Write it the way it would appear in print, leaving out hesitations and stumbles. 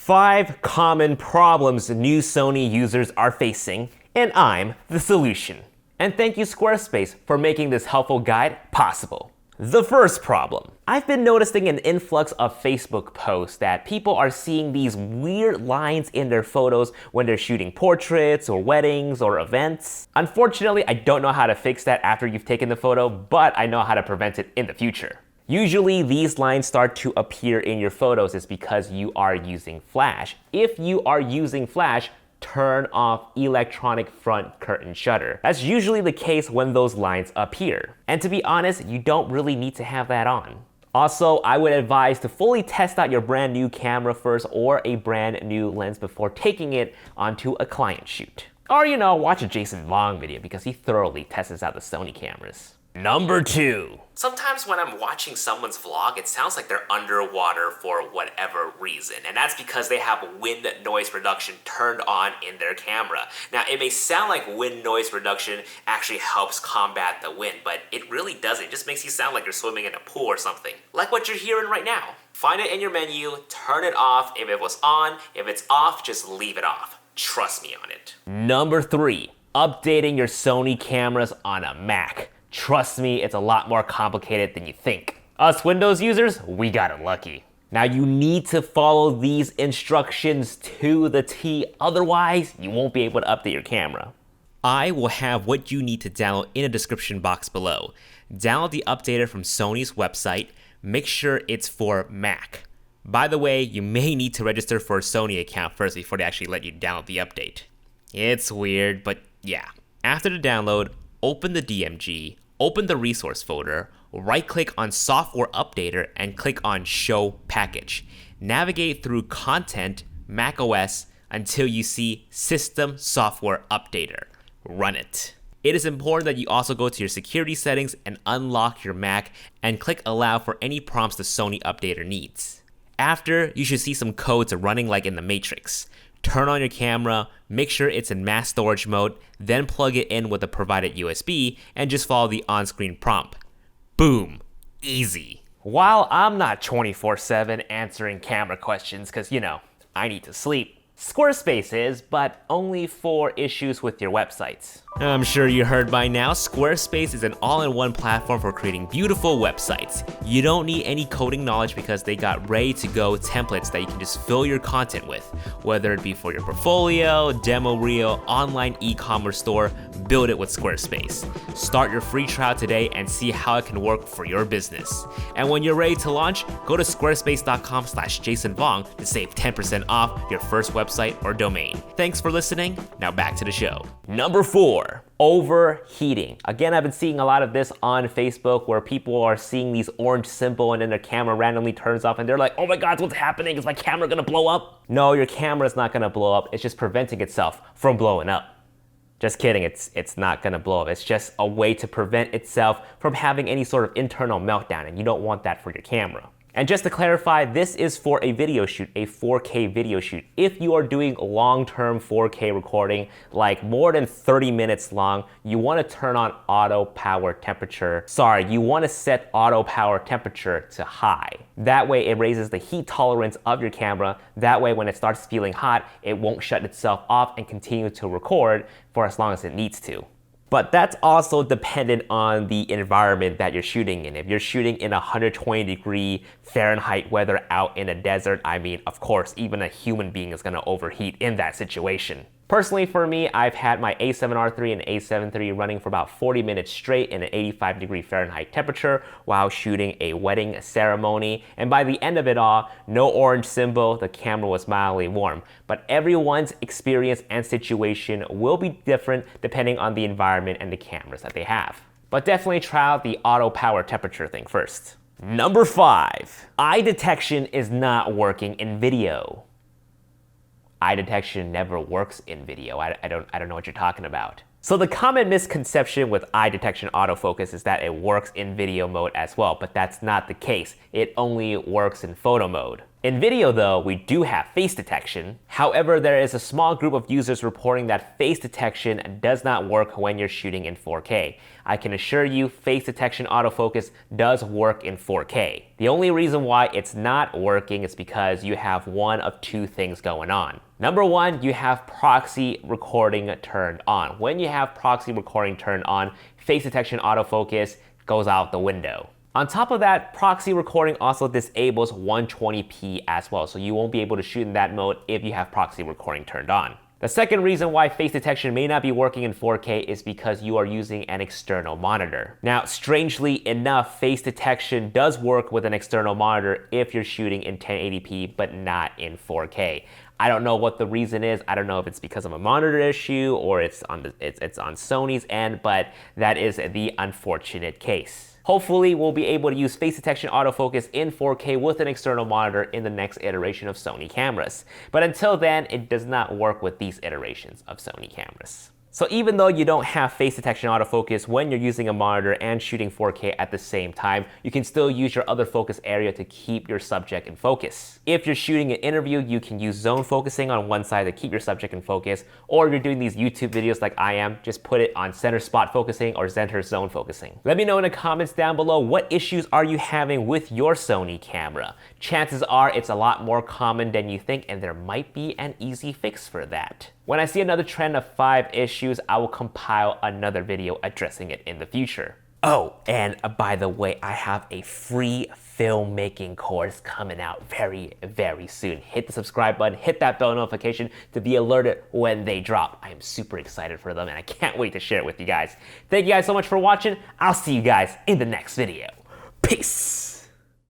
5 common problems new Sony users are facing, and I'm the solution. And thank you Squarespace for making this helpful guide possible. The first problem. I've been noticing an influx of Facebook posts that people are seeing these weird lines in their photos when they're shooting portraits or weddings or events. Unfortunately, I don't know how to fix that after you've taken the photo, but I know how to prevent it in the future. Usually these lines start to appear in your photos is because you are using Flash. If you are using Flash, turn off electronic front curtain shutter. That's usually the case when those lines appear. And to be honest, you don't really need to have that on. Also, I would advise to fully test out your brand new camera first or a brand new lens before taking it onto a client shoot. Or watch a Jason Vong video because he thoroughly tests out the Sony cameras. Number 2. Sometimes when I'm watching someone's vlog, it sounds like they're underwater for whatever reason. And that's because they have wind noise reduction turned on in their camera. Now, it may sound like wind noise reduction actually helps combat the wind, but it really doesn't. It just makes you sound like you're swimming in a pool or something. Like what you're hearing right now. Find it in your menu, turn it off if it was on. If it's off, just leave it off. Trust me on it. Number 3. Updating your Sony cameras on a Mac. Trust me, it's a lot more complicated than you think. Us Windows users, we got it lucky. Now you need to follow these instructions to the T, otherwise you won't be able to update your camera. I will have what you need to download in a description box below. Download the updater from Sony's website, make sure it's for Mac. By the way, you may need to register for a Sony account first before they actually let you download the update. It's weird, but yeah. After the download, open the DMG, open the resource folder, right-click on Software Updater, and click on Show Package. Navigate through Content, macOS, until you see System Software Updater. Run it. It is important that you also go to your security settings and unlock your Mac, and click Allow for any prompts the Sony Updater needs. After, you should see some codes running like in the Matrix. Turn on your camera, make sure it's in mass storage mode, then plug it in with the provided USB, and just follow the on-screen prompt. Boom. Easy. While I'm not 24/7 answering camera questions, because I need to sleep, Squarespace is, but only for issues with your websites. I'm sure you heard by now, Squarespace is an all-in-one platform for creating beautiful websites. You don't need any coding knowledge because they got ready-to-go templates that you can just fill your content with. Whether it be for your portfolio, demo reel, online e-commerce store, build it with Squarespace. Start your free trial today and see how it can work for your business. And when you're ready to launch, go to squarespace.com/JasonVong to save 10% off your first website or domain. Thanks for listening. Now back to the show. Number 4. Overheating. Again, I've been seeing a lot of this on Facebook where people are seeing these orange symbol and then their camera randomly turns off and they're like, oh my God, what's happening? Is my camera gonna blow up? No, your camera's not gonna blow up. It's just preventing itself from blowing up. Just kidding, it's not gonna blow up. It's just a way to prevent itself from having any sort of internal meltdown, and you don't want that for your camera. And just to clarify, this is for a video shoot, a 4K video shoot. If you are doing long-term 4K recording, like more than 30 minutes long, you wanna turn on auto power temperature. You wanna set auto power temperature to high. That way it raises the heat tolerance of your camera. That way when it starts feeling hot, it won't shut itself off and continue to record for as long as it needs to. But that's also dependent on the environment that you're shooting in. If you're shooting in 120-degree Fahrenheit weather out in a desert, of course, even a human being is gonna overheat in that situation. Personally, for me, I've had my a7R III and a7III running for about 40 minutes straight in an 85-degree Fahrenheit temperature while shooting a wedding ceremony. And by the end of it all, no orange symbol, the camera was mildly warm. But everyone's experience and situation will be different depending on the environment and the cameras that they have. But definitely try out the auto power temperature thing first. Number 5, eye detection is not working in video. Eye detection never works in video. I don't know what you're talking about. So the common misconception with eye detection autofocus is that it works in video mode as well, but that's not the case. It only works in photo mode. In video though, we do have face detection. However, there is a small group of users reporting that face detection does not work when you're shooting in 4K. I can assure you, face detection autofocus does work in 4K. The only reason why it's not working is because you have one of two things going on. Number one, you have proxy recording turned on. When you have proxy recording turned on, face detection autofocus goes out the window. On top of that, proxy recording also disables 120p as well, so you won't be able to shoot in that mode if you have proxy recording turned on. The second reason why face detection may not be working in 4K is because you are using an external monitor. Now, strangely enough, face detection does work with an external monitor if you're shooting in 1080p, but not in 4K. I don't know what the reason is. I don't know if it's because of a monitor issue or it's on Sony's end, but that is the unfortunate case. Hopefully, we'll be able to use face detection autofocus in 4K with an external monitor in the next iteration of Sony cameras. But until then, it does not work with these iterations of Sony cameras. So even though you don't have face detection autofocus when you're using a monitor and shooting 4K at the same time, you can still use your other focus area to keep your subject in focus. If you're shooting an interview, you can use zone focusing on one side to keep your subject in focus, or if you're doing these YouTube videos like I am, just put it on center spot focusing or center zone focusing. Let me know in the comments down below, what issues are you having with your Sony camera? Chances are it's a lot more common than you think, and there might be an easy fix for that. When I see another trend of 5 issues, I will compile another video addressing it in the future. Oh, and by the way, I have a free filmmaking course coming out very, very soon. Hit the subscribe button, hit that bell notification to be alerted when they drop. I am super excited for them and I can't wait to share it with you guys. Thank you guys so much for watching. I'll see you guys in the next video. Peace.